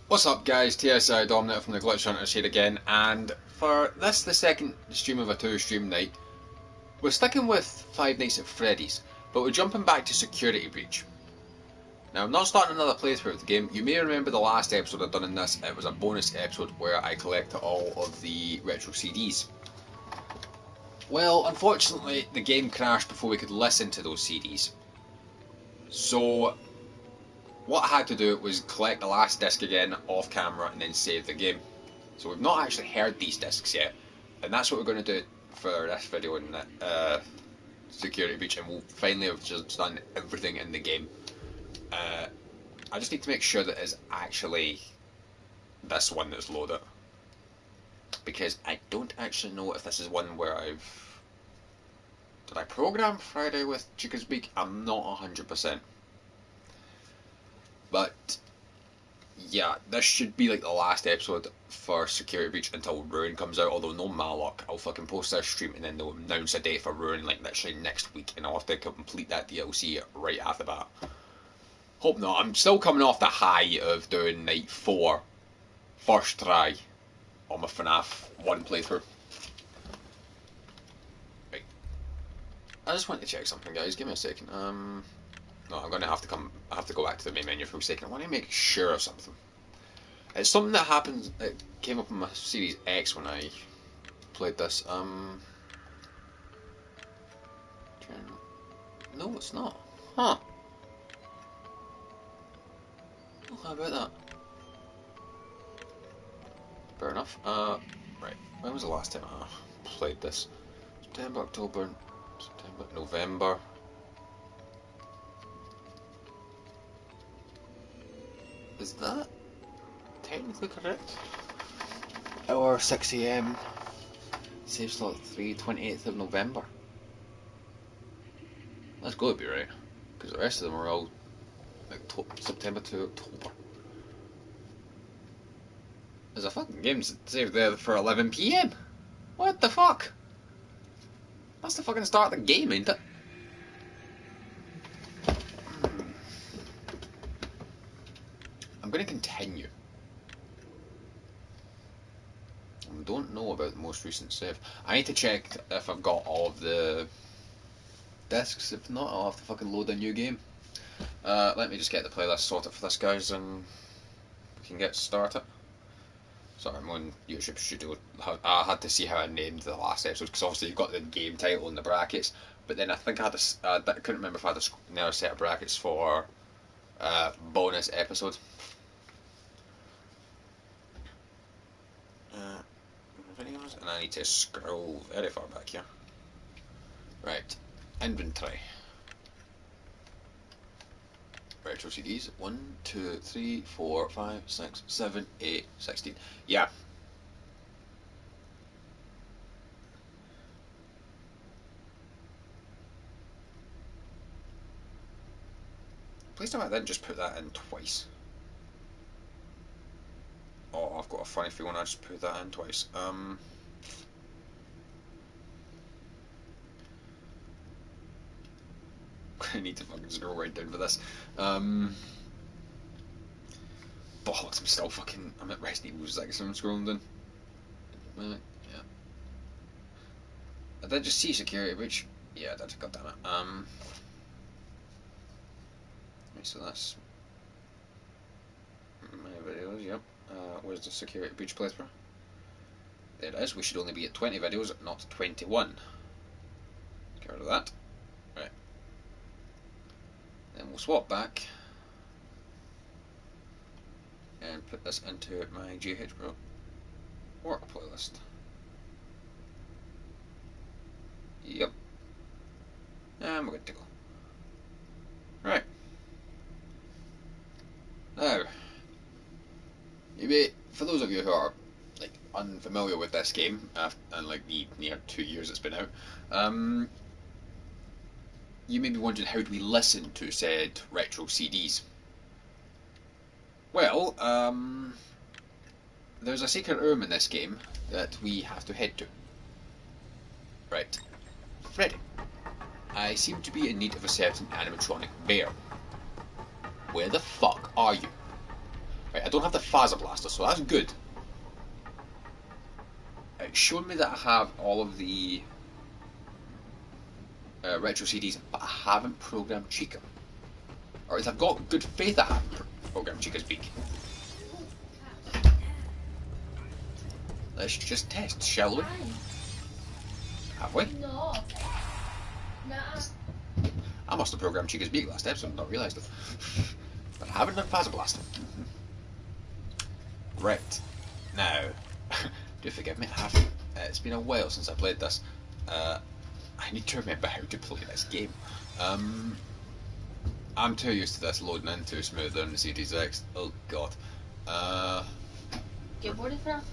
What's up guys, TSI Dominant from the Glitch Hunters here again, and for this, the second stream of a two-stream night, we're sticking with Five Nights at Freddy's, but we're jumping back to Security Breach. Now I'm not starting another playthrough of the game. You may remember the last episode I've done in this. It was a bonus episode where I collected all of the retro CDs. Well, unfortunately the game crashed before we could listen to those CDs. So what I had to do was collect the last disc again off camera and then save the game. So we've not actually heard these discs yet, and that's what we're going to do for this video in Security Breach, and we'll finally have just done everything in the game. I just need to make sure that it's actually this one that's loaded, because I don't actually know if this is one where did I program Friday with Chicken's Beak? I'm not 100%. But yeah, this should be like the last episode for Security Breach until Ruin comes out, although no malluck, I'll fucking post this stream and then they'll announce a date for Ruin like literally next week, and I'll have to complete that DLC right after that. Hope not. I'm still coming off the high of doing night 4 first try on my FNAF 1 playthrough. Right. I just want to check something, guys, give me a second. No, I'm going to have to I have to go back to the main menu for a second. I want to make sure of something. It's something that happens, it came up in my Series X when I played this. No, it's not. Huh. Oh, how about that? Fair enough. Right. When was the last time I played this? September, October, September, November. Is that technically correct? Hour 6 AM. Save slot 3, 28th of November. That's got to be right, because the rest of them are all September to October. There's a fucking game saved there for 11 PM. What the fuck? That's the fucking start of the game, ain't it? I'm going to continue. I don't know about the most recent save. I need to check if I've got all of the discs. If not, I'll have to fucking load a new game. Let me just get the playlist sorted for this, guys, and we can get started. Sorry, I'm on YouTube Studio. I had to see how I named the last episode, because obviously you've got the game title in the brackets, but then I think I couldn't remember if I had another set of brackets for bonus episode. Videos, and I need to scroll very far back here. Right, inventory. Retro CDs, 1, 2, 3, 4, 5, 6, 7, 8, 16. Yeah. Please tell me I didn't just put that in twice. Oh, I've got a funny feeling I just put that in twice. I need to fucking scroll right down for this. Bollocks, I'm still fucking. I'm at Resident Evil 6, I'm scrolling down. Yeah. I did just see Security Breach. Yeah, I did, goddammit. Right, so that's my videos, yep. Where's the Security Breach playthrough? There it is. We should only be at 20 videos, not 21. Get rid of that. Right. Then we'll swap back and put this into my GH Pro work playlist. Yep. And we're good to go. Right. Now, maybe for those of you who are like unfamiliar with this game, and like the near 2 years it's been out, you may be wondering, how do we listen to said retro CDs? Well, there's a secret room in this game that we have to head to. Right. Freddy, I seem to be in need of a certain animatronic bear. Where the fuck are you? Right, I don't have the Phaser Blaster, so that's good. It showed me that I have all of the retro CDs, but I haven't programmed Chica. Or at least I've got good faith I haven't programmed Chica's beak. Let's just test, shall we? Have we? No. Nah. I must have programmed Chica's beak last episode and not realised it. But I haven't done Phaser Blast. Right. Now, do forgive me, I haven't. It's been a while since I played this. I need to remember how to play this game. I'm too used to this loading in too smooth on the Series X. Oh god. Get bored of that?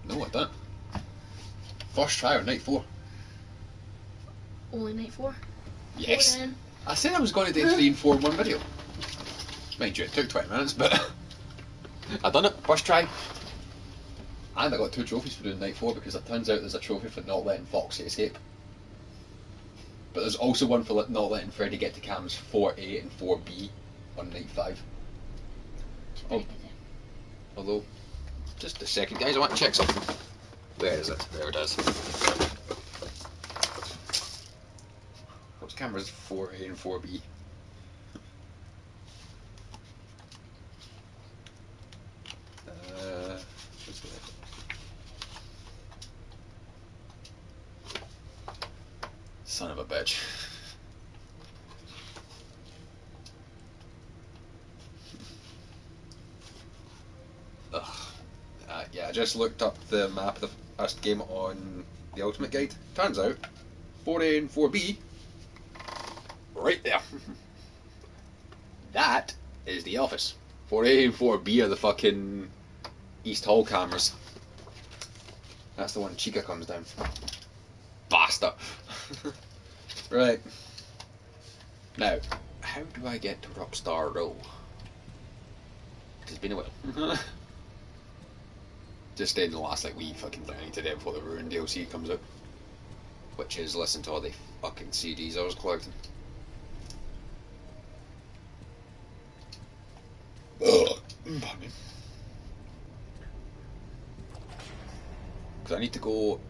No, I don't. First try on night 4. Only night 4? Yes. I said I was going to do 3 and 4 in one video. Mind you, it took 20 minutes, but I done it. First try. And I got 2 trophies for doing night 4 because it turns out there's a trophy for not letting Foxy escape. But there's also one for not letting Freddy get to cams 4A and 4B on night 5. Oh, although, just a second guys, I want to check something. Where is it? There it is. What's cameras 4A and 4B? What's that? Son of a bitch. Ugh. Yeah, I just looked up the map of the first game on the Ultimate Guide. Turns out, 4A and 4B, right there. That is the office. 4A and 4B are the fucking East Hall cameras. That's the one Chica comes down. Bastard. Right. Now, how do I get to Rockstar Row? It's been a while. Just stayed in the last like wee fucking thing I need to do before the Ruin DLC comes out. Which is listen to all the fucking CDs I was collecting. Ugh. Pardon me. Because I need to go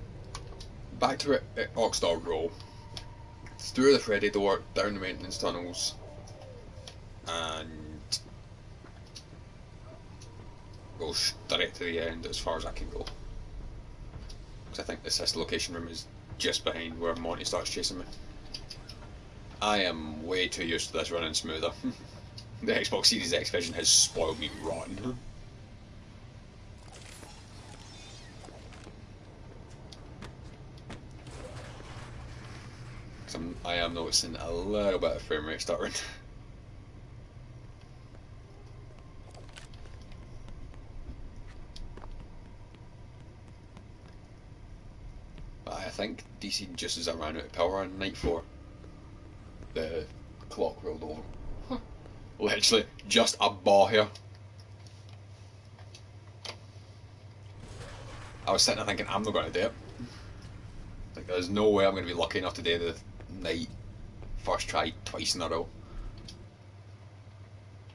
back to Rockstar Row, through the Freddy door, down the maintenance tunnels, and go straight to the end as far as I can go. Because I think the sister location room is just behind where Monty starts chasing me. I am way too used to this running smoother. The Xbox Series X version has spoiled me rotten. I am noticing a little bit of frame rate stuttering. But I think DC just as I ran out of power on night 4, the clock rolled over. Huh. Literally, just a bar here. I was sitting there thinking, I'm not going to do it. Like, there's no way I'm going to be lucky enough to do the night first try twice in a row.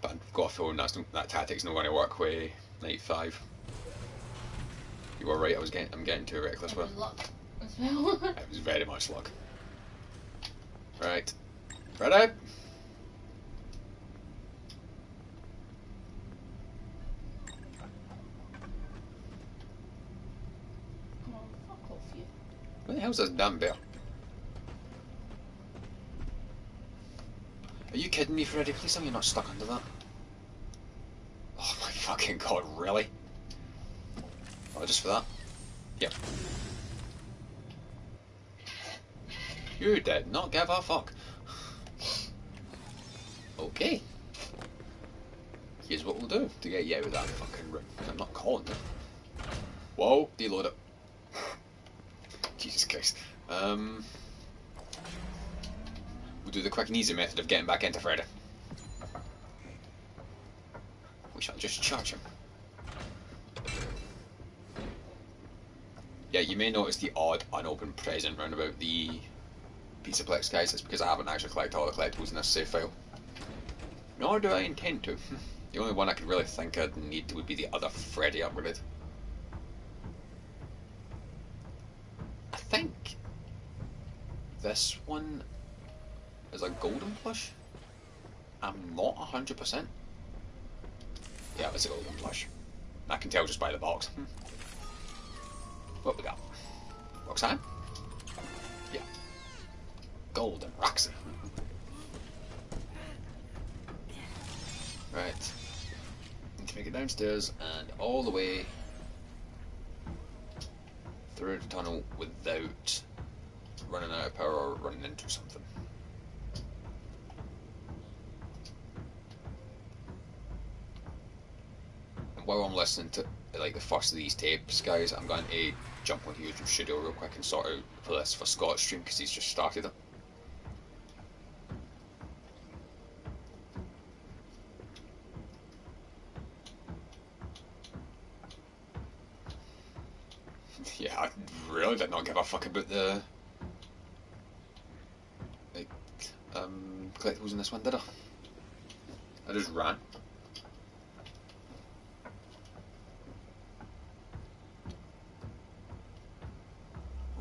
But I've got a feeling that tactic's not going to work with night 5. You were right, I'm getting too reckless with it. Luck as well. It was very much luck. Right. Ready? Come on, fuck off you. Where the hell's this damn bear? Are you kidding me, Freddy? Please tell me you're not stuck under that. Oh my fucking god, really? Oh, just for that? Yep. You did not give a fuck. Okay. Here's what we'll do to get you out of that fucking room. I'm not calling it. Whoa, deload it. Jesus Christ. We'll do the quick and easy method of getting back into Freddy. We shall just charge him. Yeah, you may notice the odd unopened present round about the Pizzaplex, guys. It's because I haven't actually collected all the collectibles in this save file. Nor do I intend to. The only one I could really think I'd need would be the other Freddy upgrade. I think this one is a golden plush. I'm not 100%. Yeah, it's a golden plush. I can tell just by the box. What we got? Roxanne? Yeah. Golden Roxy. Right. Need to make it downstairs and all the way through the tunnel without running out of power or running into something. And while I'm listening to like the first of these tapes, guys, I'm going to jump onto YouTube Studio real quick and sort out this for Scott's stream because he's just started it. Yeah, I really did not give a fuck about the like collectibles in this one, did I? I just ran.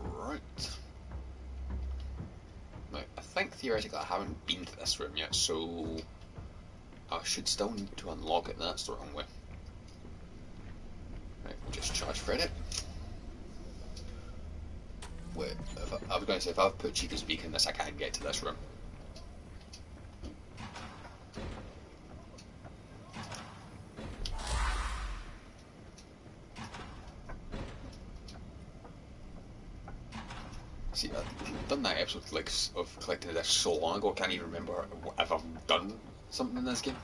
Right. Now, I think theoretically I haven't been to this room yet, so I should still need to unlock it, and that's the wrong way. Right, we'll just charge Freddy. Wait, I was going to say, if I've put Chica's beak in this, I can't get to this room. See, I've done that episode like of collecting this so long ago, I can't even remember if I've done something in this game.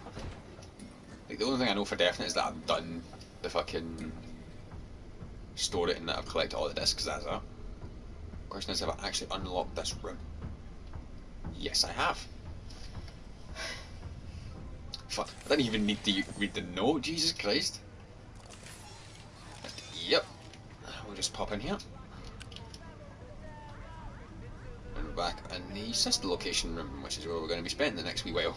Like, the only thing I know for definite is that I've done the fucking store it and that I've collected all the discs, that's it. Question is, have I actually unlocked this room? Yes, I have. Fuck, I didn't even need to read the note, Jesus Christ. But, yep, we'll just pop in here. And we're back in the sister location room, which is where we're going to be spending the next wee while.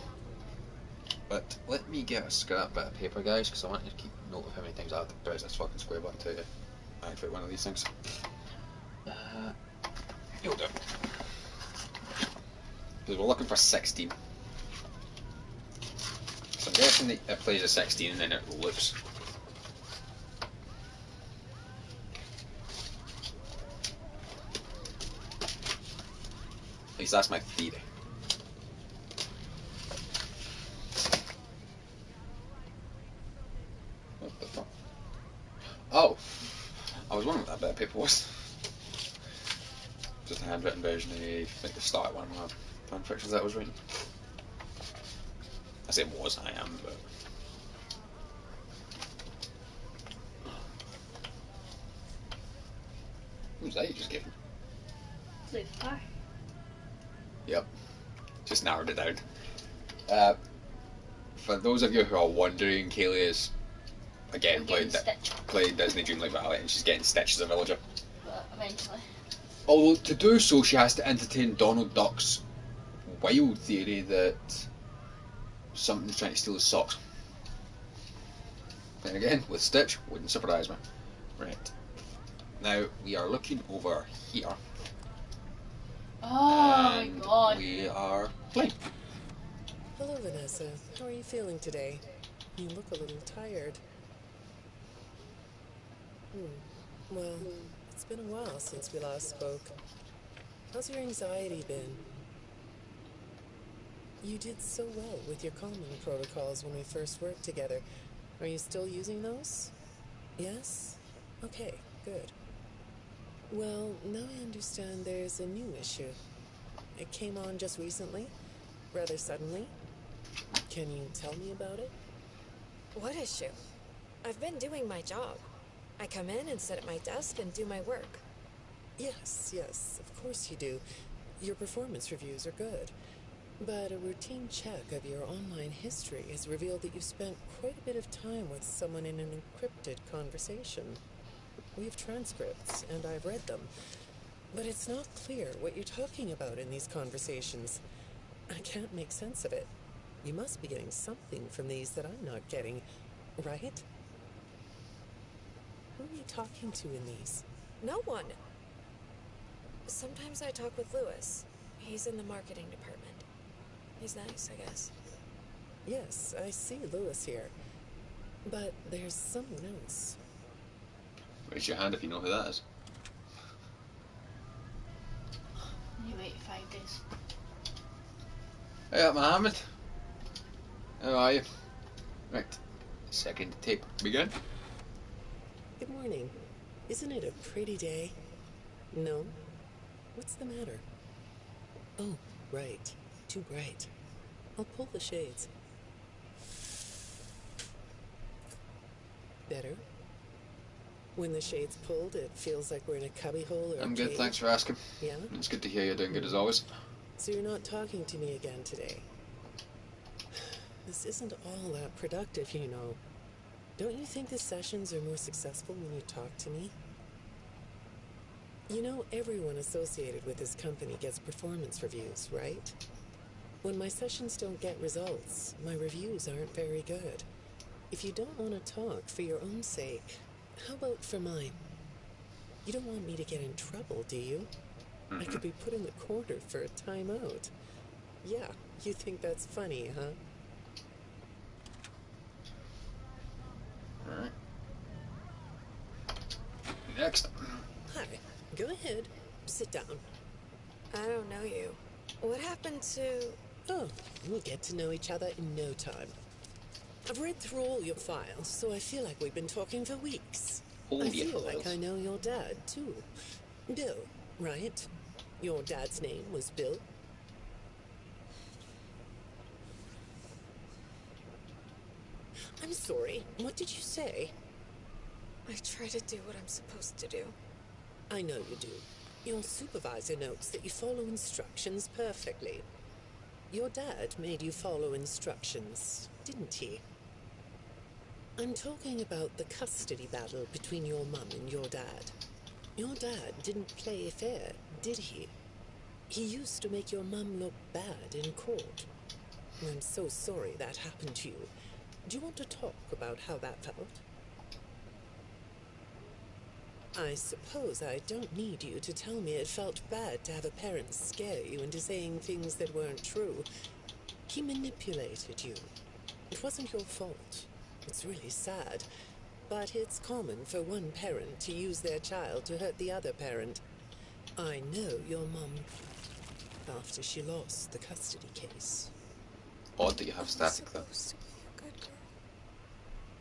But let me get a scrap bit of paper, guys, because I want to keep note of how many times I have to press this fucking square button to activate one of these things. You'll do. Because we're looking for 16. So I'm guessing that it plays a 16 and then it loops. At least that's my theory. What the fuck? Oh! I was wondering what that bit of paper was. Just a handwritten version of like the start one of my fanfictions that I was reading. I say was, I am, but... Who's that you just gave me? Lucifer. Yep. Just narrowed it down. For those of you who are wondering, Kaylee is, again, playing Disney Dreamlight Valley, and she's getting Stitch as a villager. But eventually. Although, to do so, she has to entertain Donald Duck's wild theory that something's trying to steal his socks. Then again, with Stitch, wouldn't surprise me. Right. Now, we are looking over here. Oh my god. We are playing. Hello, Vanessa. How are you feeling today? You look a little tired. Well, it's been a while since we last spoke. How's your anxiety been? You did so well with your calming protocols when we first worked together. Are you still using those? Yes? Okay, good. Well, now I understand there's a new issue. It came on just recently, rather suddenly. Can you tell me about it? What issue? I've been doing my job. I come in and sit at my desk and do my work. Yes, of course you do. Your performance reviews are good. But a routine check of your online history has revealed that you spent quite a bit of time with someone in an encrypted conversation. We have transcripts, and I've read them. But it's not clear what you're talking about in these conversations. I can't make sense of it. You must be getting something from these that I'm not getting, right? Who are you talking to in these? No one. Sometimes I talk with Lewis. He's in the marketing department. He's nice, I guess. Yes, I see Lewis here. But there's someone else. Raise your hand if you know who that is. You wait 5 days. Hey up, Mohammed. How are you? Right. Second tape. Begin. Good morning. Isn't it a pretty day? No? What's the matter? Oh, right. Too bright. I'll pull the shades. Better? When the shade's pulled, it feels like we're in a cubbyhole or I'm a good, cave. thanks for asking. Yeah? It's good to hear you're doing good as always. So you're not talking to me again today? This isn't all that productive, you know. Don't you think the sessions are more successful when you talk to me? You know, everyone associated with this company gets performance reviews, right? When my sessions don't get results, my reviews aren't very good. If you don't want to talk for your own sake, how about for mine? You don't want me to get in trouble, do you? I could be put in the corner for a timeout. Yeah, you think that's funny, huh? Alright. Next. Hi, go ahead. Sit down. I don't know you. What happened to... Oh, we'll get to know each other in no time. I've read through all your files, so I feel like we've been talking for weeks. All I your feel like files. I know your dad, too. Bill, right? Your dad's name was Bill? I'm sorry, what did you say? I try to do what I'm supposed to do. I know you do. Your supervisor notes that you follow instructions perfectly. Your dad made you follow instructions, didn't he? I'm talking about the custody battle between your mum and your dad. Your dad didn't play fair, did he? He used to make your mum look bad in court. I'm so sorry that happened to you. Do you want to talk about how that felt? I suppose I don't need you to tell me it felt bad to have a parent scare you into saying things that weren't true. He manipulated you. It wasn't your fault. It's really sad, but it's common for one parent to use their child to hurt the other parent. I know your mum after she lost the custody case. Odd that you have I'm static there. supposed to be a good girl.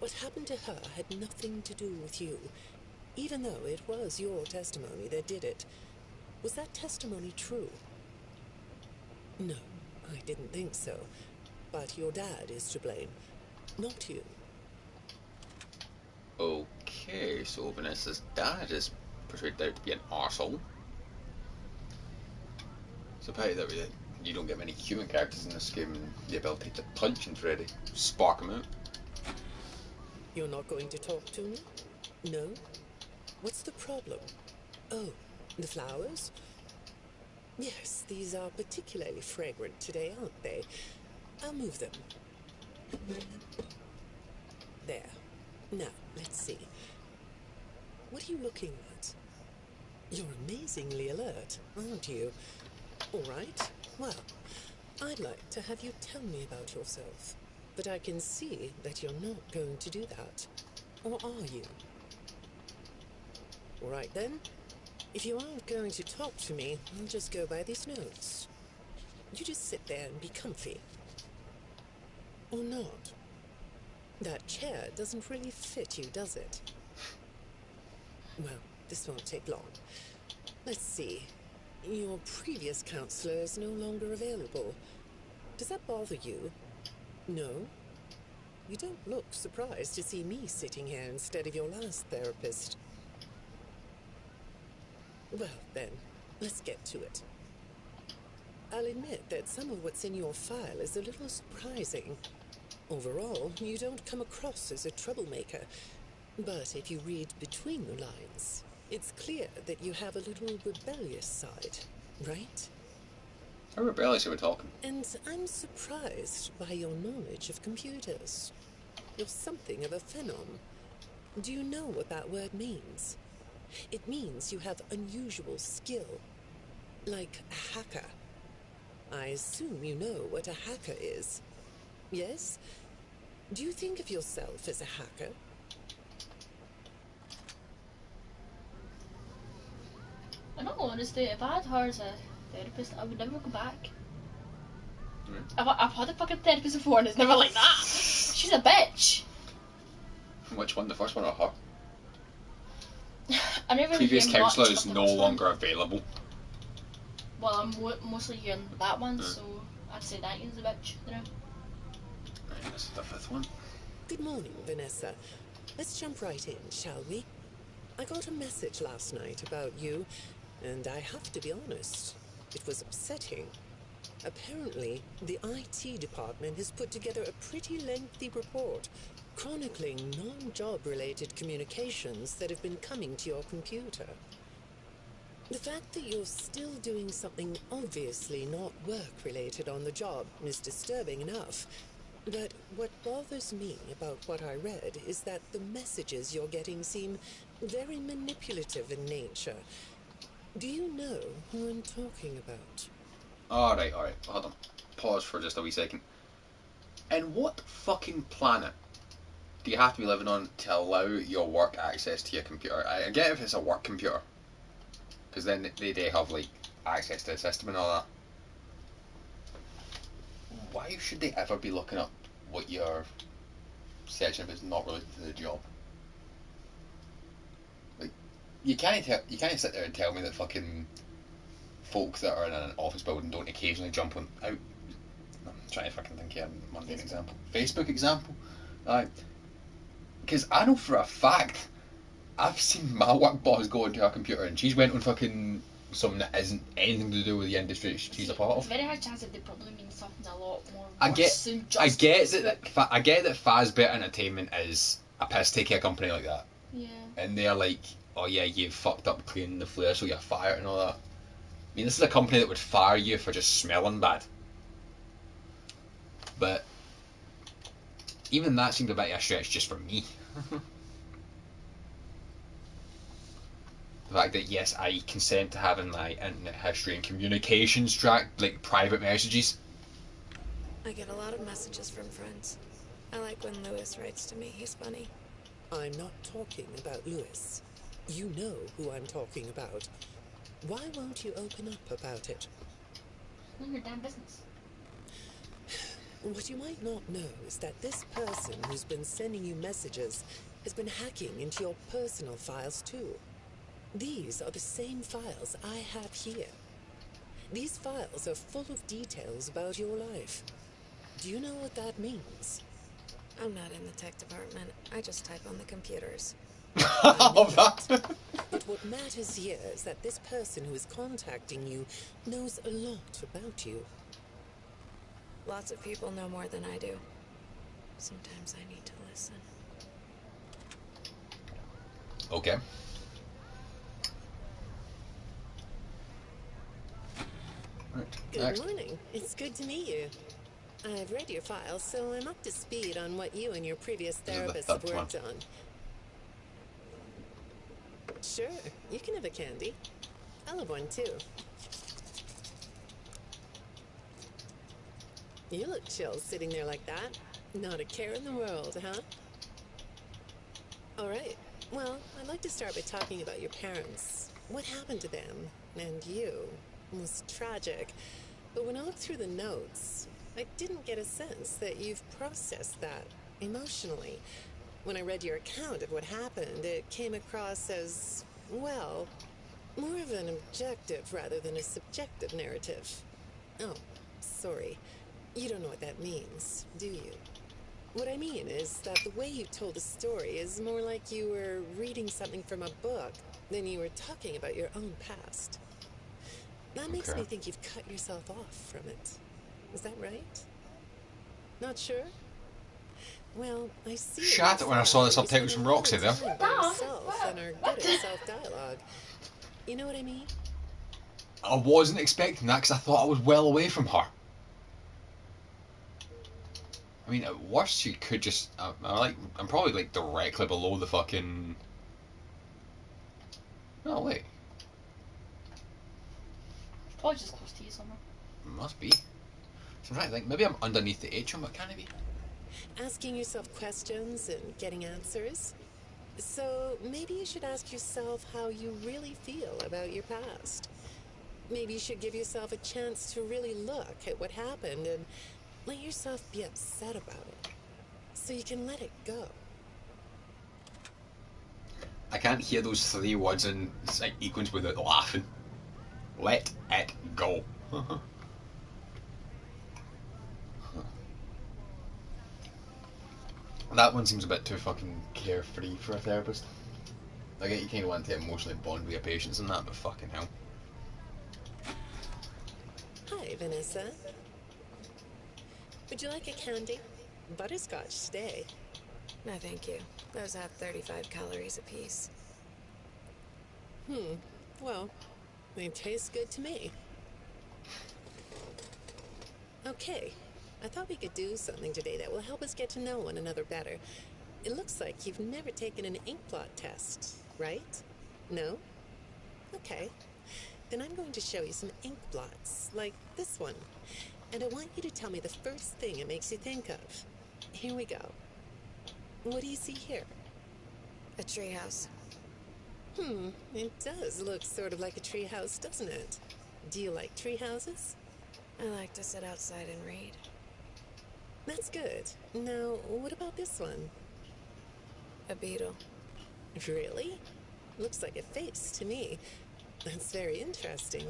What happened to her had nothing to do with you, even though it was your testimony that did it. Was that testimony true? No, I didn't think so. But your dad is to blame, not you. Okay, so Vanessa's dad is portrayed out to be an arsehole. So apparently that way you don't get many human characters in this game and the ability to punch and Freddy. Spark him out. You're not going to talk to me? No? What's the problem? Oh, the flowers? Yes, these are particularly fragrant today, aren't they? I'll move them. There. Now, let's see. What are you looking at? You're amazingly alert, aren't you? All right. Well, I'd like to have you tell me about yourself. But I can see that you're not going to do that. Or are you? All right then. If you aren't going to talk to me, I'll just go by these notes. You just sit there and be comfy. Or not. That chair doesn't really fit you, does it? Well, this won't take long. Let's see. Your previous counselor is no longer available. Does that bother you? No? You don't look surprised to see me sitting here instead of your last therapist. Well, then, let's get to it. I'll admit that some of what's in your file is a little surprising. Overall, you don't come across as a troublemaker. But if you read between the lines, it's clear that you have a little rebellious side, right? I would barely say we're talking. And I'm surprised by your knowledge of computers. You're something of a phenom. Do you know what that word means? It means you have unusual skill. Like a hacker. I assume you know what a hacker is. Yes? Do you think of yourself as a hacker? In all honesty, if I had her as a therapist, I would never go back. Mm. I've had a fucking therapist before and it's never like that. She's a bitch. Which one? The first one or her? I never really Previous hear much counsellor of is the no first one. longer available. Well, I'm mostly hearing that one, so I'd say that is a bitch, you know. Right, this is the fifth one. Good morning, Vanessa. Let's jump right in, shall we? I got a message last night about you, and I have to be honest, it was upsetting. Apparently, the IT department has put together a pretty lengthy report chronicling non-job-related communications that have been coming to your computer. The fact that you're still doing something obviously not work-related on the job is disturbing enough. But what bothers me about what I read is that the messages you're getting seem very manipulative in nature. Do you know who I'm talking about? Alright, hold on. Pause for just a wee second. And what fucking planet do you have to be living on to allow your work access to your computer? I get if it's a work computer, because then they have like access to the system and all that. Why should they ever be looking up what you're searching if it's not related to the job? Like, you can't sit there and tell me that fucking folk that are in an office building don't occasionally jump on out. I'm trying to fucking think of a mundane example. Facebook example? Aye. Because I know for a fact, I've seen my work boss go into her computer and she's went on fucking something that isn't anything to do with the industry she's a part It's of. a very high chance that they probably mean something a lot more I worse than just I get Facebook. that Fazbear Entertainment is a piss take a company like that. Yeah. And they're like, oh yeah, you fucked up cleaning the flare so you're fired and all that. I mean, this is a company that would fire you for just smelling bad. But even that seemed a bit of a stretch just for me. The fact that yes, I consent to having my internet history and communications tracked, like private messages. I get a lot of messages from friends. I like when Lewis writes to me. He's funny. I'm not talking about Lewis. You know who I'm talking about. Why won't you open up about it? None of your damn business. What you might not know is that this person who's been sending you messages has been hacking into your personal files too. These are the same files I have here. These files are full of details about your life. Do you know what that means? I'm not in the tech department. I just type on the computers. I know that. But what matters here is that this person who is contacting you knows a lot about you. Lots of people know more than I do. Sometimes I need to listen. Okay. Right. Good Next. morning. It's good to meet you. I've read your file, so I'm up to speed on what you and your previous This is the therapist have third worked on. Sure, you can have a candy. I'll have one too. You look chill sitting there like that. Not a care in the world, huh? All right. Well, I'd like to start by talking about your parents. What happened to them and you was tragic. But when I looked through the notes, I didn't get a sense that you've processed that emotionally. When I read your account of what happened, it came across as, well, more of an objective rather than a subjective narrative. Oh, sorry. You don't know what that means, do you? What I mean is that the way you told the story is more like you were reading something from a book than you were talking about your own past. That makes me think you've cut yourself off from it. Is that right? Not sure? Well, I see. Shat it when I saw the subtitles from Roxy there. By yourself and are good at self-dialogue. You know what I mean? I wasn't expecting that because I thought I was well away from her. I mean, at worst, she could just. I'm probably like directly below the fucking. No, wait. Probably just close to you somewhere. Must be. So I'm trying to think. Maybe I'm underneath the atrium, but can it be? Asking yourself questions and getting answers. So maybe you should ask yourself how you really feel about your past. Maybe you should give yourself a chance to really look at what happened and let yourself be upset about it, so you can let it go. I can't hear those three words in sequence without laughing. Let it go. That one seems a bit too fucking carefree for a therapist. I get you kind of want to emotionally bond with your patients and that, but fucking hell. Hi, Vanessa. Would you like a candy? Butterscotch today. No, thank you. Those have 35 calories apiece. Well, they taste good to me. Okay, I thought we could do something today that will help us get to know one another better. It looks like you've never taken an ink blot test, right? No? Okay. Then I'm going to show you some ink blots, like this one. And I want you to tell me the first thing it makes you think of. Here we go. What do you see here? A treehouse. It does look sort of like a treehouse, doesn't it? Do you like treehouses? I like to sit outside and read. That's good. Now, what about this one? A beetle. Really? Looks like a face to me. That's very interesting.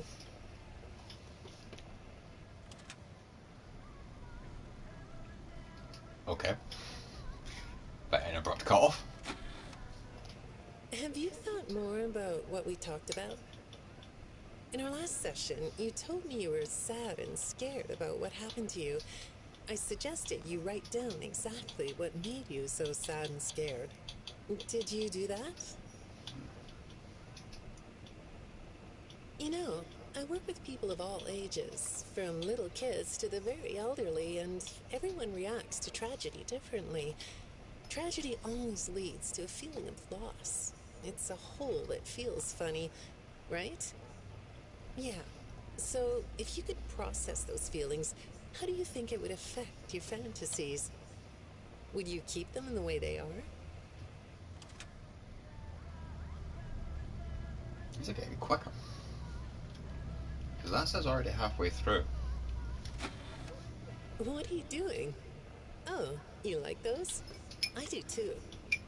Okay. But an abrupt cut off. Have you thought more about what we talked about? In our last session, you told me you were sad and scared about what happened to you. I suggested you write down exactly what made you so sad and scared. Did you do that? You know, I work with people of all ages, from little kids to the very elderly, and everyone reacts to tragedy differently. Tragedy always leads to a feeling of loss. It's a hole that feels funny, right? Yeah. So, if you could process those feelings, how do you think it would affect your fantasies? Would you keep them in the way they are? Is it getting quicker? Because that says already halfway through. What are you doing? Oh, you like those? I do too.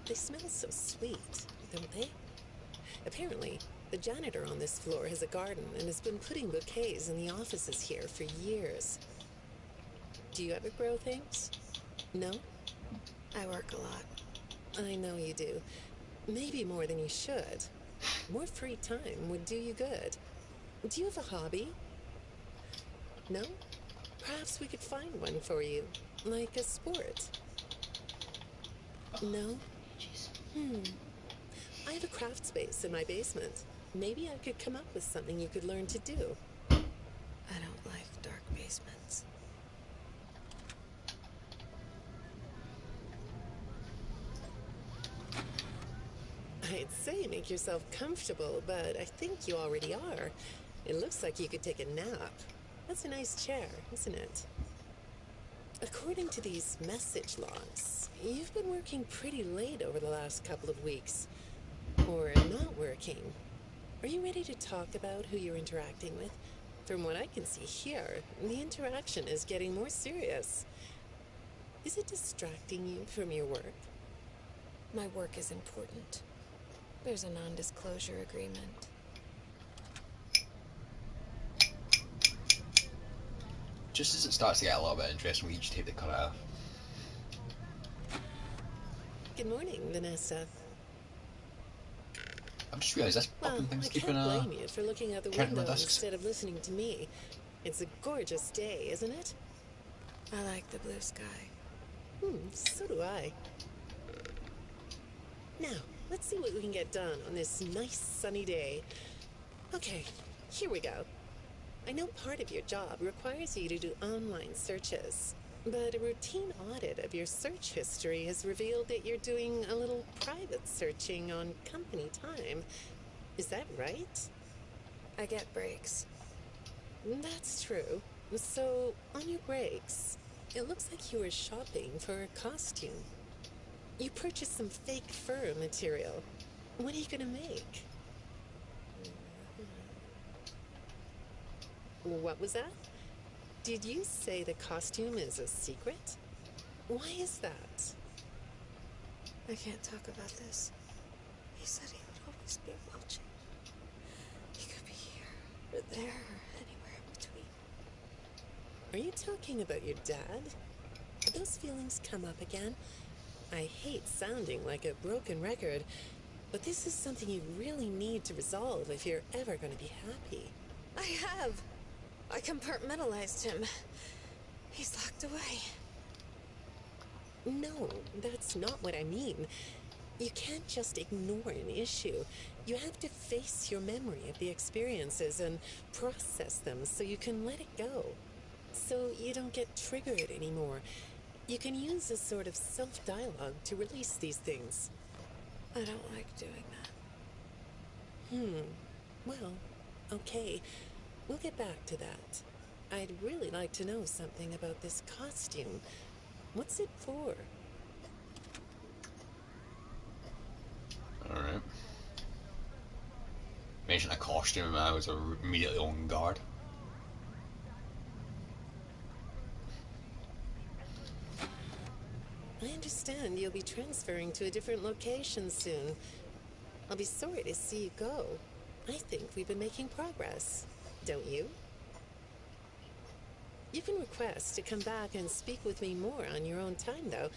They smell so sweet, don't they? Apparently, the janitor on this floor has a garden and has been putting bouquets in the offices here for years. Do you ever grow things? No? I work a lot. I know you do. Maybe more than you should. More free time would do you good. Do you have a hobby? No? Perhaps we could find one for you, like a sport. No? Jeez. I have a craft space in my basement. Maybe I could come up with something you could learn to do. I don't like dark basements. I'd say make yourself comfortable, but I think you already are. It looks like you could take a nap. That's a nice chair, isn't it? According to these message logs, you've been working pretty late over the last couple of weeks. Or not working. Are you ready to talk about who you're interacting with? From what I can see here, the interaction is getting more serious. Is it distracting you from your work? My work is important. There's a non-disclosure agreement. Just as it starts to get a little bit interesting, we each take the cut off. Good morning, Vanessa. I've just realised this Well, fucking thing's I keeping can't a blame you for looking out the counting the window discs. instead of listening to me. It's a gorgeous day, isn't it? I like the blue sky. So do I. Now, let's see what we can get done on this nice sunny day. Okay, here we go. I know part of your job requires you to do online searches, but a routine audit of your search history has revealed that you're doing a little private searching on company time. Is that right? I get breaks. That's true. So, on your breaks, it looks like you were shopping for a costume. You purchased some fake fur material. What are you gonna make? What was that? Did you say the costume is a secret? Why is that? I can't talk about this. He said he would always be watching. He could be here, or there, or anywhere in between. Are you talking about your dad? Have those feelings come up again? I hate sounding like a broken record, but this is something you really need to resolve if you're ever going to be happy. I have. I compartmentalized him. He's locked away. No, that's not what I mean. You can't just ignore an issue. You have to face your memory of the experiences and process them so you can let it go. So you don't get triggered anymore. You can use a sort of self-dialogue to release these things. I don't like doing that. Well, okay. We'll get back to that. I'd really like to know something about this costume. What's it for? Alright. Mention a costume and I was immediately on guard. I understand you'll be transferring to a different location soon. I'll be sorry to see you go. I think we've been making progress. Don't you? You can request to come back and speak with me more on your own time, though.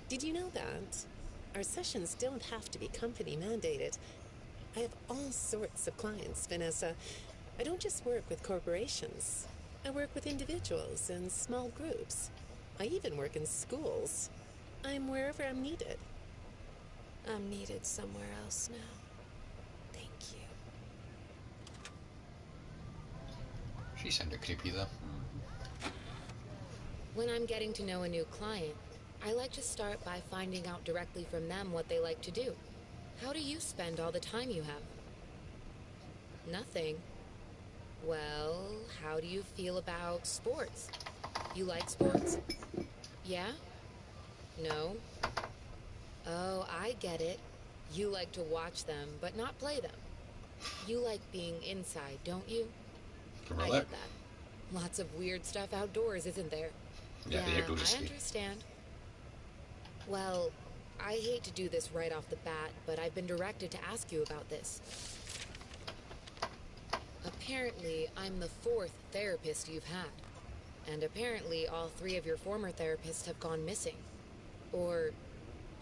Did you know that? Our sessions don't have to be company mandated. I have all sorts of clients, Vanessa. I don't just work with corporations. I work with individuals and small groups. I even work in schools. I'm wherever I'm needed. I'm needed somewhere else now. Thank you. She sounded creepy though. When I'm getting to know a new client, I like to start by finding out directly from them what they like to do. How do you spend all the time you have? Nothing. Well, how do you feel about sports? You like sports? Yeah? No? Oh, I get it. You like to watch them, but not play them. You like being inside, don't you? I get that. Lots of weird stuff outdoors, isn't there? Yeah, the outdoors is I sweet. understand. Well, I hate to do this right off the bat, but I've been directed to ask you about this. Apparently, I'm the 4th therapist you've had. And apparently, all 3 of your former therapists have gone missing. Or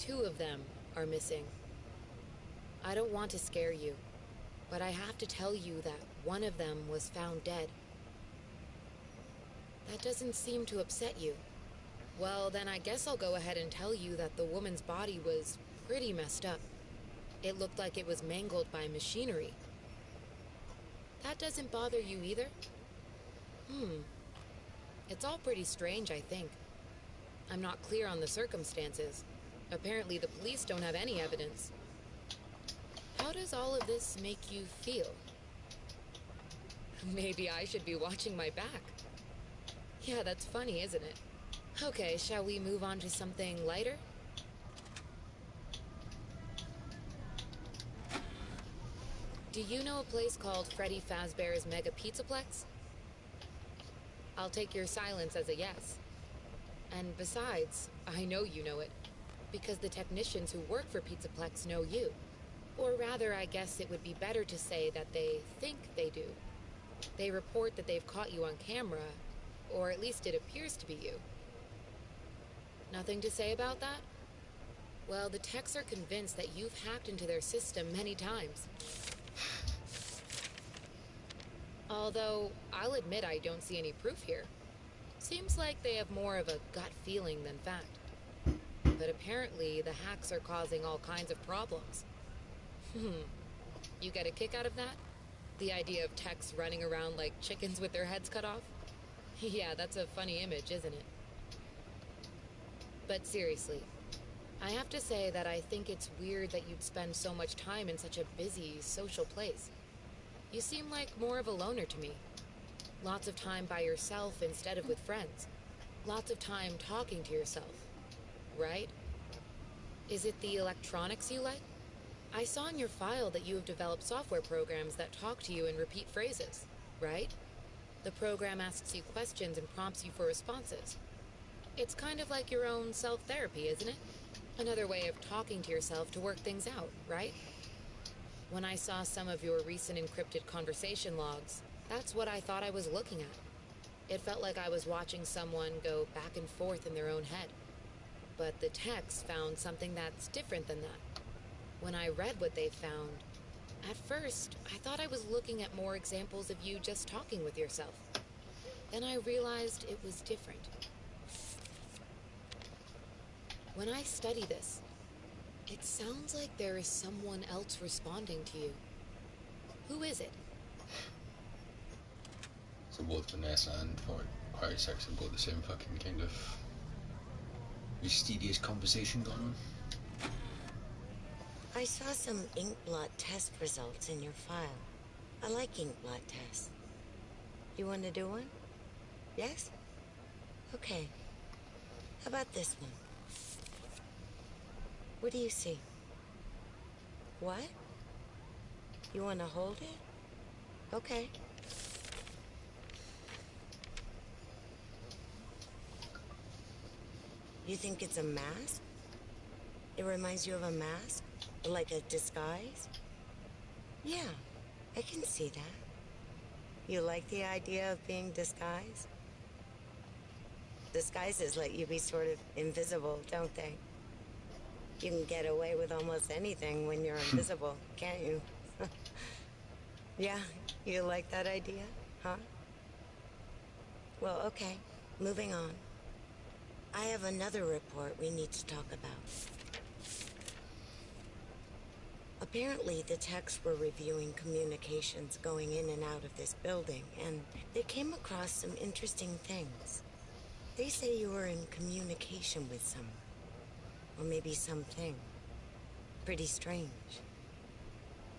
2 of them are missing. I don't want to scare you, but I have to tell you that one of them was found dead. That doesn't seem to upset you. Well, then I guess I'll go ahead and tell you that the woman's body was pretty messed up. It looked like it was mangled by machinery. That doesn't bother you either? It's all pretty strange, I think. I'm not clear on the circumstances. Apparently the police don't have any evidence. How does all of this make you feel? Maybe I should be watching my back. Yeah, that's funny, isn't it? Okay, shall we move on to something lighter? Do you know a place called Freddy Fazbear's Mega Pizzaplex? I'll take your silence as a yes. And besides, I know you know it, because the technicians who work for Pizzaplex know you. Or rather, I guess it would be better to say that they think they do. They report that they've caught you on camera, or at least it appears to be you. Nothing to say about that? Well, the techs are convinced that you've hacked into their system many times. Although, I'll admit I don't see any proof here. Seems like they have more of a gut feeling than fact. But apparently, the hacks are causing all kinds of problems. You get a kick out of that? The idea of techs running around like chickens with their heads cut off? Yeah, that's a funny image, isn't it? But seriously, I have to say that I think it's weird that you'd spend so much time in such a busy, social place. You seem like more of a loner to me. Lots of time by yourself instead of with friends. Lots of time talking to yourself. Right? Is it the electronics you like? I saw in your file that you have developed software programs that talk to you in repeat phrases, right? The program asks you questions and prompts you for responses. It's kind of like your own self-therapy, isn't it? Another way of talking to yourself to work things out, right? When I saw some of your recent encrypted conversation logs, that's what I thought I was looking at. It felt like I was watching someone go back and forth in their own head. But the text found something that's different than that. When I read what they found, at first, I thought I was looking at more examples of you just talking with yourself. Then I realized it was different. When I study this, it sounds like there is someone else responding to you. Who is it? So both Vanessa and 46 have got the same fucking kind of mysterious conversation going on. I saw some ink blot test results in your file. I like ink blot tests. You want to do one? Yes? Okay. How about this one? What do you see? What? You want to hold it? Okay. You think it's a mask? It reminds you of a mask? Like a disguise? Yeah, I can see that. You like the idea of being disguised? Disguises let you be sort of invisible, don't they? You can get away with almost anything when you're invisible, can't you? Yeah, you like that idea, huh? Well, okay, moving on. I have another report we need to talk about. Apparently, the techs were reviewing communications going in and out of this building, and they came across some interesting things. They say you were in communication with someone. Or maybe something. Pretty strange.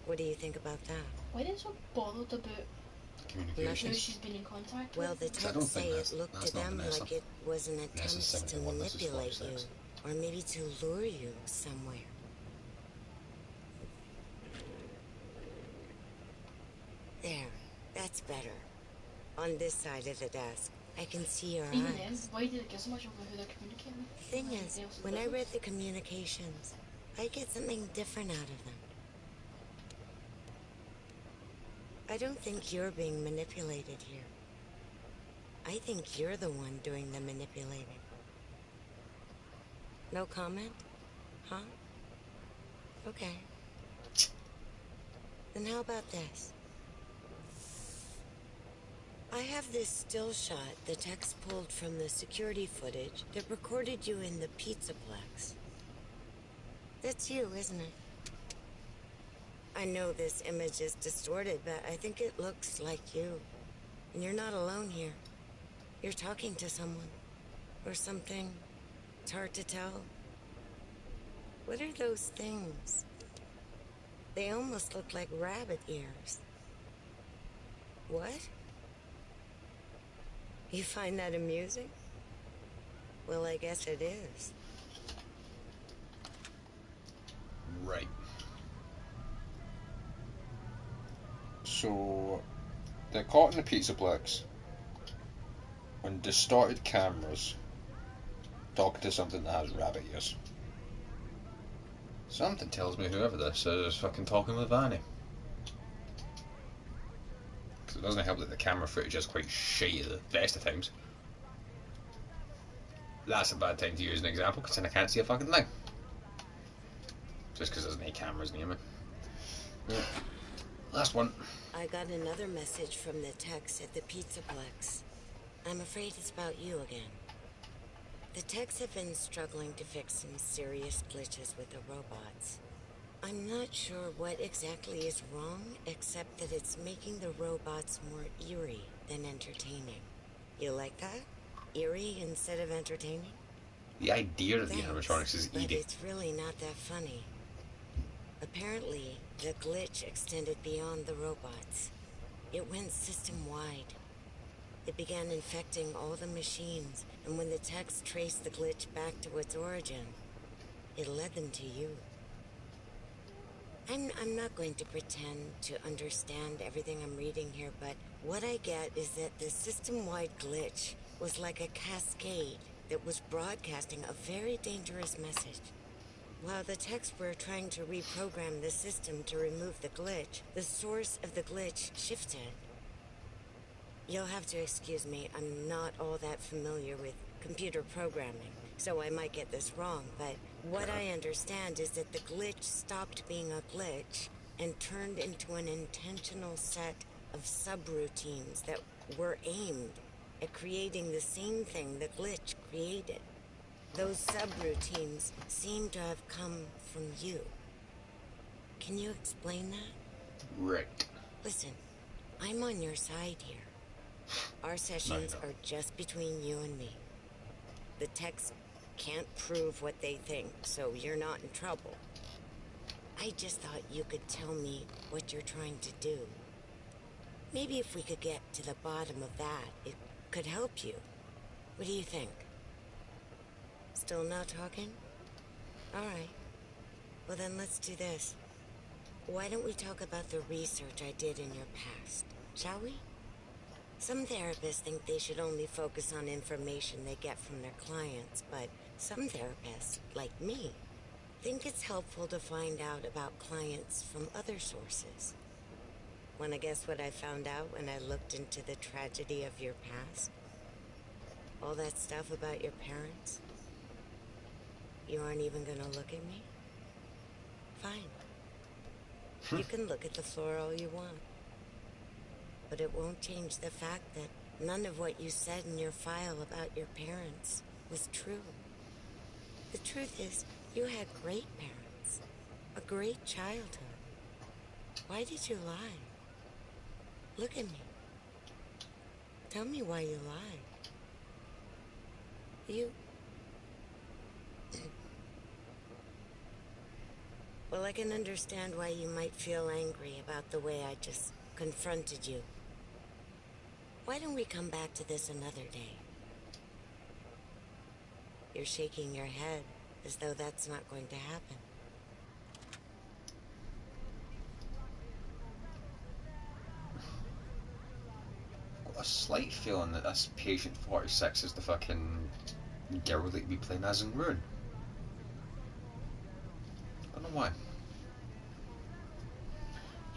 What do you think about that? Why are they so bothered about who Communications. she's been in contact Well, with? the I don't techs think say that's- it looked that's to not them Vanessa. like it was an attempt Vanessa's to 71, this is manipulate you. 46. Or maybe to lure you somewhere. There. That's better. On this side of the desk, I can see your Even then, eyes. why do they give so much over who they're communicating with? Thing Like, is, everybody else's when I read business? the communications, I get something different out of them. I don't think you're being manipulated here. I think you're the one doing the manipulating. No comment? Huh? Okay. Then how about this? I have this still shot the techs pulled from the security footage that recorded you in the Pizzaplex. That's you, isn't it? I know this image is distorted, but I think it looks like you. And you're not alone here. You're talking to someone. Or something. It's hard to tell. What are those things? They almost look like rabbit ears. What? You find that amusing? Well, I guess it is. Right. So, they're caught in the Pizzaplex on distorted cameras talking to something that has rabbit ears. Something tells me whoever this is fucking talking with Vanny. Because it doesn't help that the camera footage is quite shitty at the best of times. That's a bad time to use an example because then I can't see a fucking thing. Just because there's no cameras near me. Yeah. Last one. I got another message from the techs at the Pizzaplex. I'm afraid it's about you again. The techs have been struggling to fix some serious glitches with the robots. I'm not sure what exactly is wrong, except that it's making the robots more eerie than entertaining. You like that? Eerie instead of entertaining? The idea of the Thanks, animatronics is but eerie. it's really not that funny. Apparently, the glitch extended beyond the robots. It went system-wide. It began infecting all the machines, and when the techs traced the glitch back to its origin, it led them to you. I'm not going to pretend to understand everything I'm reading here, but what I get is that the system-wide glitch was like a cascade that was broadcasting a very dangerous message. While the techs were trying to reprogram the system to remove the glitch, the source of the glitch shifted. You'll have to excuse me, I'm not all that familiar with computer programming, so I might get this wrong, but what I understand is that the glitch stopped being a glitch and turned into an intentional set of subroutines that were aimed at creating the same thing the glitch created. Those subroutines seem to have come from you. Can you explain that? Right. Listen, I'm on your side here. Our sessions are just between you and me. The techs can't prove what they think, so you're not in trouble. I just thought you could tell me what you're trying to do. Maybe if we could get to the bottom of that, it could help you. What do you think? Still not talking? All right. Well, then let's do this. Why don't we talk about the research I did in your past, shall we? Some therapists think they should only focus on information they get from their clients, but some therapists, like me, think it's helpful to find out about clients from other sources. Wanna guess what I found out when I looked into the tragedy of your past? All that stuff about your parents? You aren't even gonna look at me? Fine. You can look at the floor all you want. But it won't change the fact that none of what you said in your file about your parents was true. The truth is, you had great parents, a great childhood. Why did you lie? Look at me. Tell me why you lied. You... Well, I can understand why you might feel angry about the way I just confronted you. Why don't we come back to this another day? You're shaking your head as though that's not going to happen. Got a slight feeling that this patient 46 is the fucking girl that you'd be playing as in Ruin. I don't know why.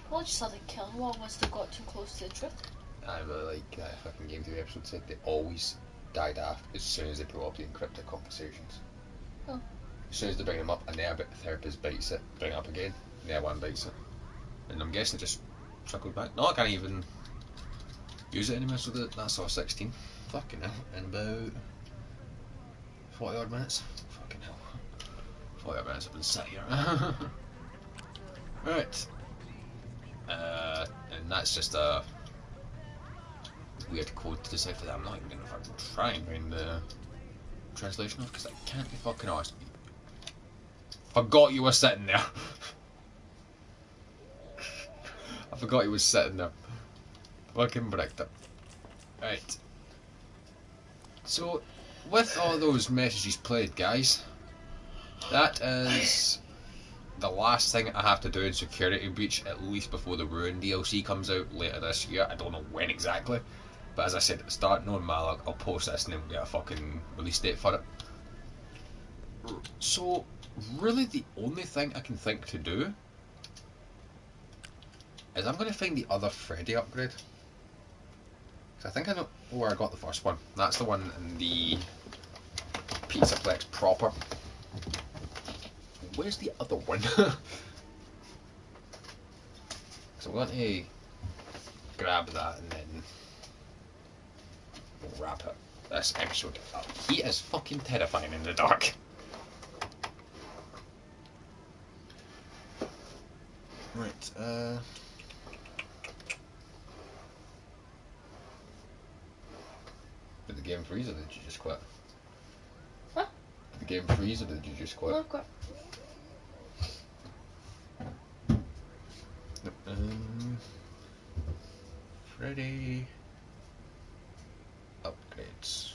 Probably just had to kill her once they got too close to the truth. I really like that fucking Game 2 episode said they always died off as soon as they put up the encrypted conversations. Oh. As soon as they bring them up, and the therapist bites it, bring it up again, and the other one bites it. And I'm guessing it just trickled back. No, I can't even use it anymore, so that's all 16. Fucking hell. In about 40 odd minutes. Fucking hell. 40 odd minutes I've been sat here. Right. And that's just a weird code to decipher that. I'm not even going to fucking try and find the translation of, because I can't be fucking honest. Forgot you were sitting there. I forgot he was sitting there. Fucking bricked it. Right. So, with all those messages played, guys, that is the last thing I have to do in Security Breach, at least before the Ruin DLC comes out later this year. I don't know when exactly, but as I said at the start, knowing Malak, I'll post this and then we'll get a fucking release date for it. So, really the only thing I can think to do is I'm going to find the other Freddy upgrade. Because I think I know where I got the first one. That's the one in the Pizzaplex proper. Where's the other one? So I'm going to grab that and then we'll wrap it this episode up. He is fucking terrifying in the dark. Right, did the game freeze or did you just quit? What? Did the game freeze or did you just quit? No, quit. Freddy upgrades.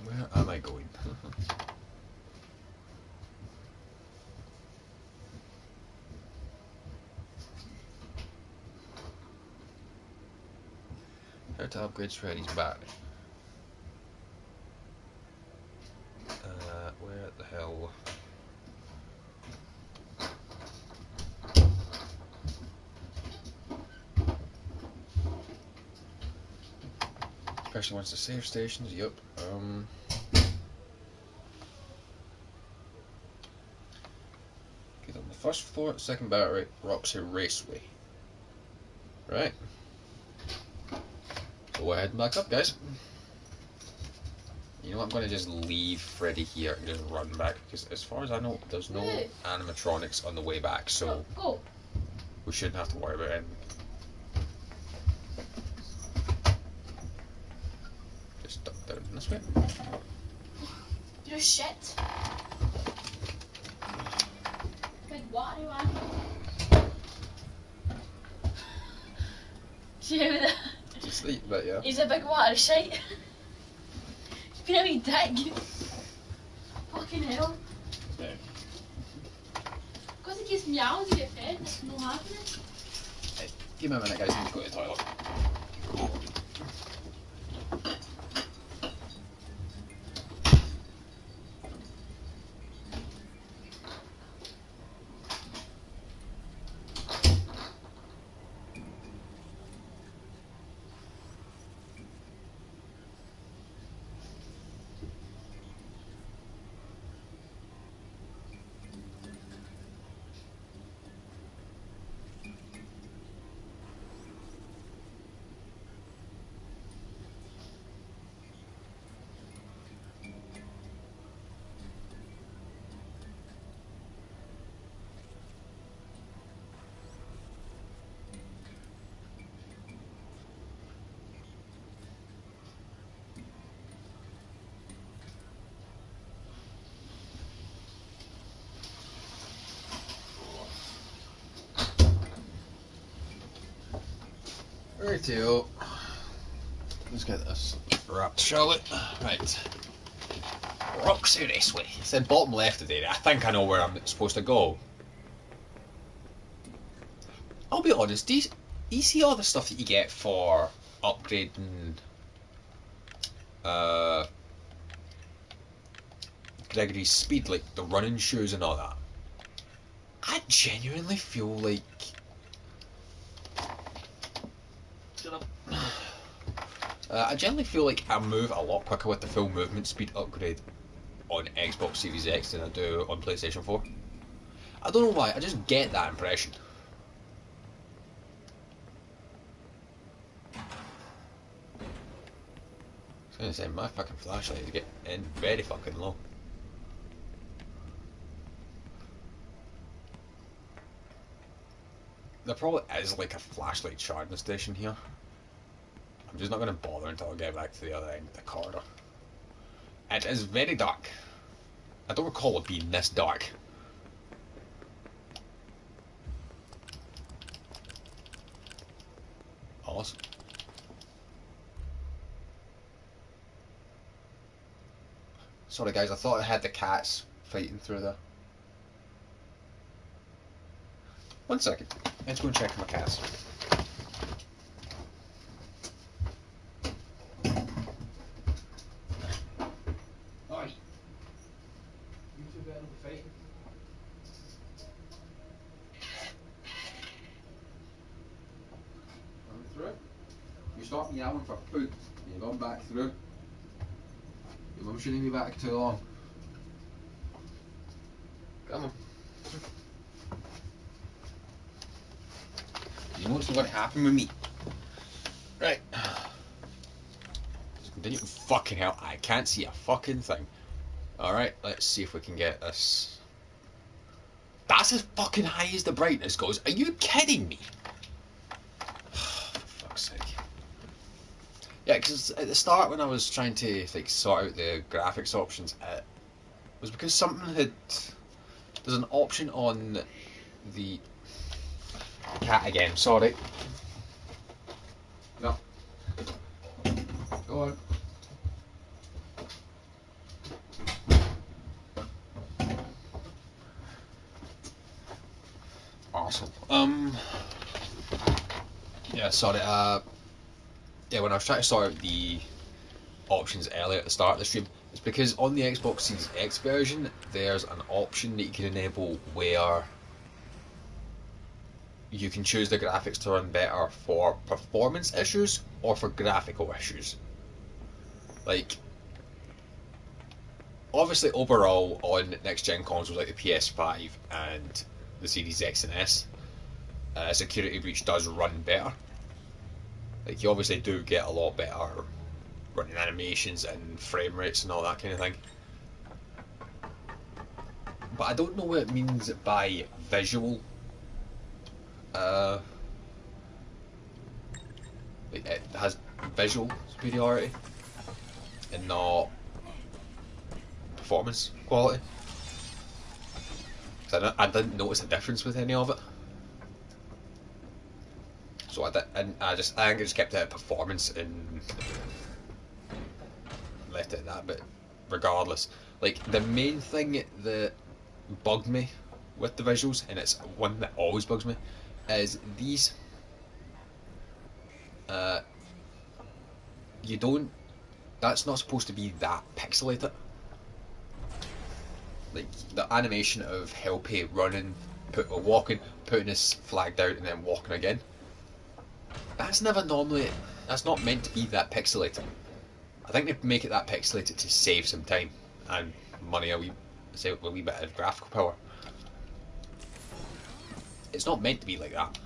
Where am I going? How to upgrade Freddy's battery? Where the hell? Especially once the save stations. Yep. Get on the first floor, second battery, Roxy Raceway. Right. Go ahead and back up, guys. You know what, I'm going to just leave Freddy here and just run back, because as far as I know, there's no animatronics on the way back, so Go. we shouldn't have to worry about anything. Just duck down this way. You're shit. Big watery one. Do you hear that? Just sleep, but yeah. He's a big water shite. He's been a wee dick. Fucking hell. Yeah. Because he keeps meowing to get fed, that's not happening. Hey, give me a minute, guys. I need to go to the toilet. Rightio. Let's get this wrapped, shall we? Right. Roxy Raceway. It said bottom left of the area. I think I know where I'm supposed to go. I'll be honest, do you see all the stuff that you get for upgrading Gregory's speed, like the running shoes and all that? I genuinely feel like I move a lot quicker with the full movement speed upgrade on Xbox Series X than I do on PlayStation 4. I don't know why, I just get that impression. I was gonna say, my fucking flashlight is getting very fucking low. There probably is like a flashlight charging station here. I'm just not going to bother until I get back to the other end of the corridor. It is very dark. I don't recall it being this dark. Awesome. Sorry guys, I thought I had the cats fighting through there. One second. Let's go and check my cats. Oi. You two better be fighting. Coming through. You stopped meowing for food. You're going back through. Your mum shouldn't be back too long. Come on. You know what's going to happen with me? Right. Just continue. Fucking hell, I can't see a fucking thing. Alright, let's see if we can get this. That's as fucking high as the brightness goes. Are you kidding me? For fuck's sake. Yeah, because at the start when I was trying to like sort out the graphics options, it was because something had. There's an option on the cat again. Sorry. No. Go on. Awesome. Yeah, sorry. Yeah, when I was trying to sort out the options earlier at the start of the stream, it's because on the Xbox Series X version, there's an option that you can enable where you can choose the graphics to run better for performance issues or for graphical issues. Like, obviously overall on next gen consoles like the PS5 and the Series X and S, Security Breach does run better. Like, you obviously do get a lot better running animations and frame rates and all that kind of thing. But I don't know what it means by visual. It has visual superiority and not performance quality. Because I didn't notice a difference with any of it. So I think I just kept it at performance and left it at that. But regardless, like the main thing that bugged me with the visuals, and it's one that always bugs me, is these. You don't. That's not supposed to be that pixelated. Like the animation of Helpy running, walking, putting his flag down, and then walking again. That's never normally. That's not meant to be that pixelated. I think they make it that pixelated to save some time and money, a wee bit of graphical power. It's not meant to be like that.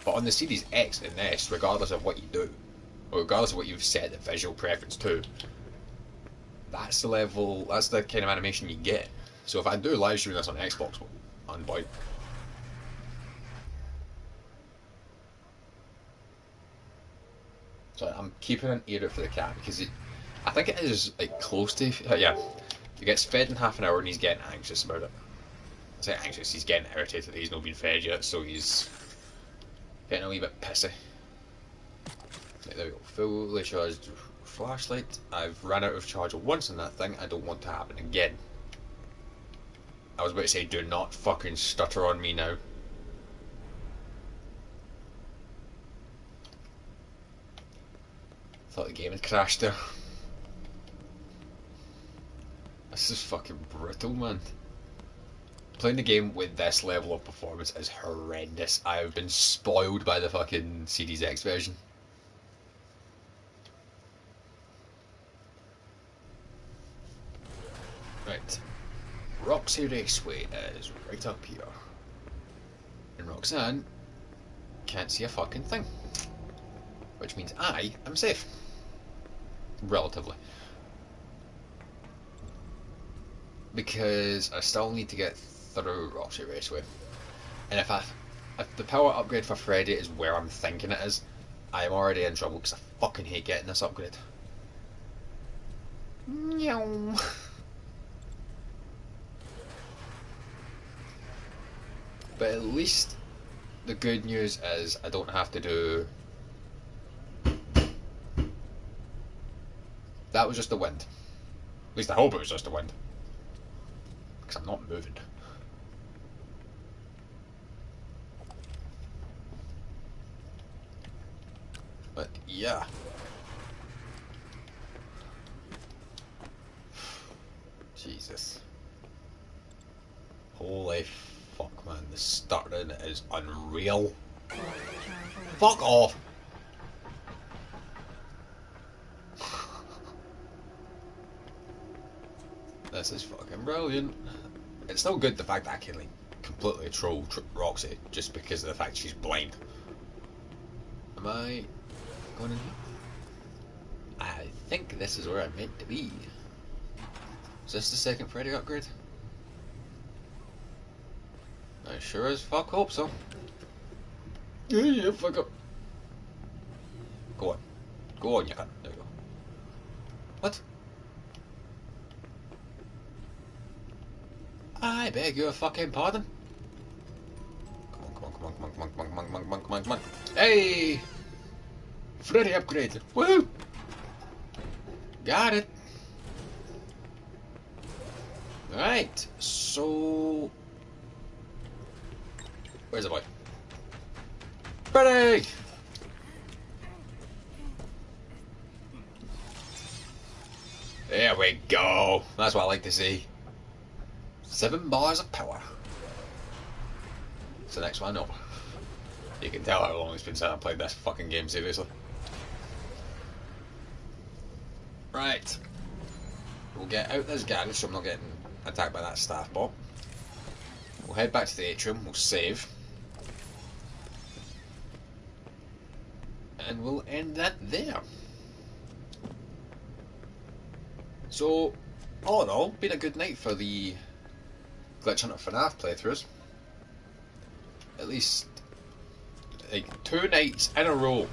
But on the Series X and S, regardless of what you do, or regardless of what you've set the visual preference to, that's the level. That's the kind of animation you get. So if I do live stream this on Xbox, on boy. So I'm keeping an ear out for the cat because I think it is like close to yeah. He gets fed in half an hour and he's getting anxious about it. I say anxious, he's getting irritated that he's not been fed yet, so he's getting a wee bit pissy. Right, there we go. Fully charged flashlight. I've ran out of charge once on that thing. I don't want to happen again. I was about to say, do not fucking stutter on me now. Thought the game had crashed there. This is fucking brutal, man. Playing the game with this level of performance is horrendous. I have been spoiled by the fucking Series X version. Right. Roxy Raceway is right up here. And Roxanne can't see a fucking thing. Which means I am safe. Relatively. Because I still need to get through Roxy Raceway. And if the power upgrade for Freddy is where I'm thinking it is, I am already in trouble because I fucking hate getting this upgrade. Meow. But at least the good news is I don't have to do... That was just the wind. At least I hope it was just the wind. Because I'm not moving. But yeah. Jesus. Holy fuck, man. The stuttering is unreal. Fuck off! This is fucking brilliant. It's still good the fact that I can like completely troll Roxy just because of the fact she's blind. Am I going in here? I think this is where I'm meant to be. Is this the second Freddy upgrade? I sure as fuck hope so. Yeah, fuck up. Go on. Go on, you cunt. There we go. What? I beg your fucking pardon. Come on, come on, come on, come on, come on, come on, come on, come on, come on, come on. Hey! Freddy upgrade. Woo! Got it. Right, so... Where's the boy? Freddy! There we go. That's what I like to see. 7 bars of power. It's the next one over. You can tell how long it's been since I played this fucking game seriously. Right. We'll get out this garage so I'm not getting attacked by that staff bot. We'll head back to the atrium, we'll save. And we'll end that there. So, all in all, been a good night for the Glitch Hunter FNAF playthroughs. At least, like, 2 nights in a row.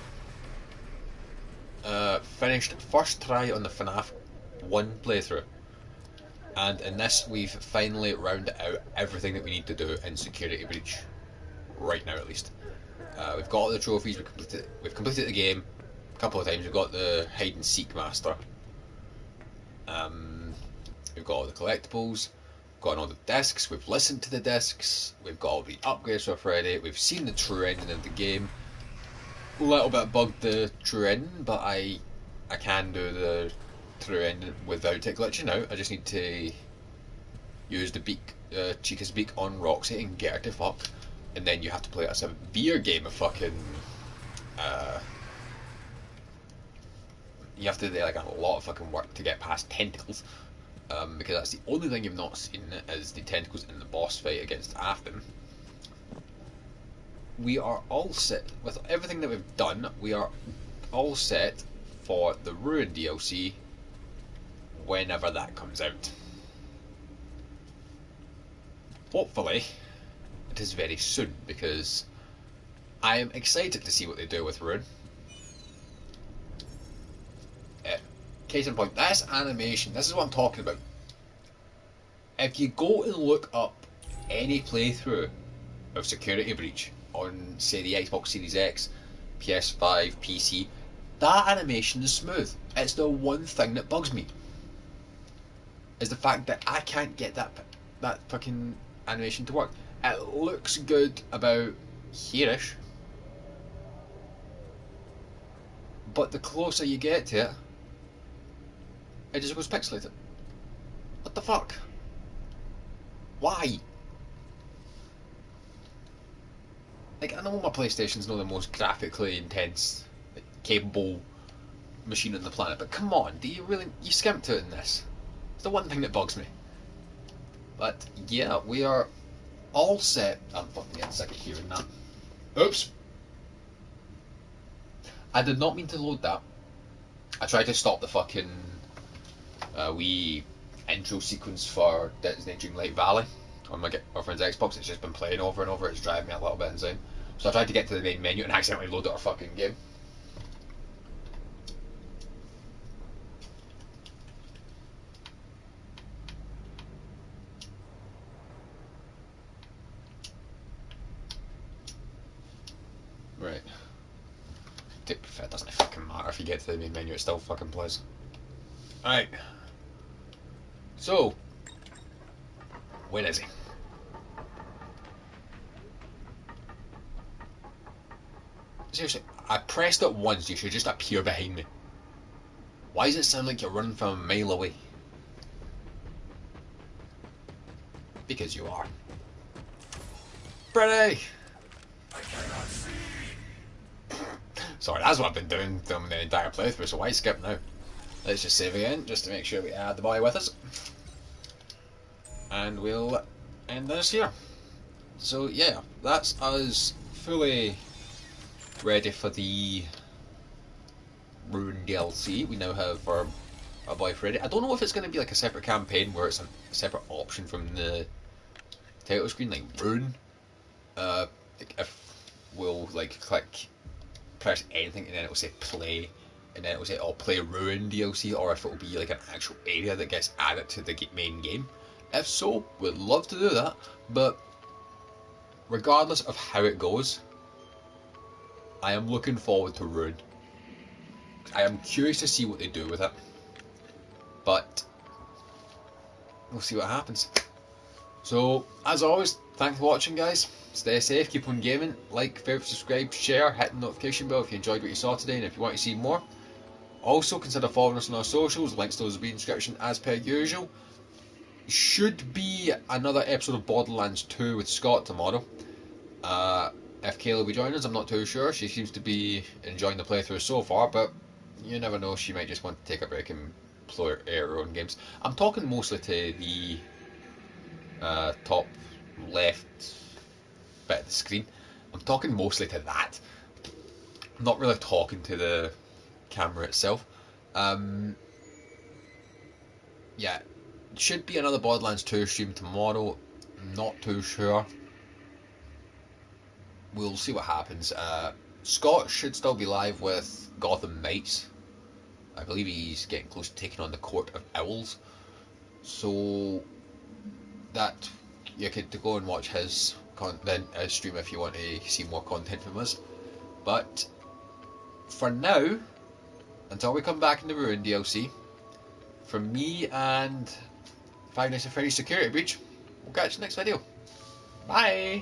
Finished first try on the FNAF 1 playthrough. And in this, we've finally rounded out everything that we need to do in Security Breach. Right now, at least. We've got all the trophies, we've completed the game a couple of times. We've got the Hide and Seek Master. We've got all the collectibles, got all the discs, we've listened to the discs, we've got all the upgrades for Freddy, we've seen the true ending of the game. A little bit bugged the true ending, but I can do the true ending without it glitching out. I just need to use the beak, Chica's beak on Roxy and get her to fuck, and then you have to play a severe game of fucking, you have to do like a lot of fucking work to get past tentacles, because that's the only thing you've not seen is the tentacles in the boss fight against Afton. We are all set with everything that we've done. We are all set for the Ruin DLC whenever that comes out. Hopefully it is very soon, because I am excited to see what they do with Ruin. Case in point, this animation, this is what I'm talking about. If you go and look up any playthrough of Security Breach on, say, the Xbox Series X, PS5, PC, that animation is smooth. It's the one thing that bugs me, is the fact that I can't get that fucking animation to work. It looks good about here-ish, but the closer you get to it, it just goes pixelated. What the fuck? Why? Like, I know my PlayStation's not the most graphically intense, like, capable machine on the planet, but come on, do you really, you skimp to it in this? It's the one thing that bugs me. But yeah, we are all set. I'm fucking getting sick of hearing that. Oops. I did not mean to load that. I tried to stop the fucking wee intro sequence for Disney Dreamlight Valley on my girlfriend's Xbox. It's just been playing over and over. It's driving me a little bit insane. So I tried to get to the main menu and accidentally load our fucking game. Right. To be fair, it doesn't fucking matter if you get to the main menu, it still fucking plays. Alright. So, where is he? Seriously, I pressed it once, you should just appear behind me. Why does it sound like you're running from a mile away? Because you are. Freddy! I cannot see. Sorry, that's what I've been doing, filming the entire playthrough, so why skip now? Let's just save again, just to make sure we add the boy with us. And we'll end this here. So yeah, that's us fully ready for the Ruin DLC. We now have our a boy Freddy. I don't know if it's going to be like a separate campaign where it's a separate option from the title screen, like Ruin. Like if we'll like press anything and then it'll say play, and then it'll say play Ruin DLC, or if it'll be like an actual area that gets added to the main game. If so, we'd love to do that, but regardless of how it goes, I am looking forward to Ruin. I am curious to see what they do with it, but we'll see what happens. So, as always, thanks for watching, guys. Stay safe, keep on gaming, like, favourite, subscribe, share, hit the notification bell if you enjoyed what you saw today and if you want to see more. Also, consider following us on our socials, links to those will be in the description as per usual. Should be another episode of Borderlands 2 with Scott tomorrow. If Kayla will be joining us, I'm not too sure. She seems to be enjoying the playthrough so far, but you never know, she might just want to take a break and play her own games. I'm talking mostly to the top left bit of the screen. I'm talking mostly to that. I'm not really talking to the camera itself. Yeah, should be another Borderlands 2 stream tomorrow. Not too sure. We'll see what happens. Scott should still be live with Gotham Knights. I believe he's getting close to taking on the Court of Owls. So that you could go and watch his stream if you want to see more content from us. But for now, until we come back in the Ruin DLC, from me and Five Nights at Freddy's Security Breach, we'll catch you next video. Bye!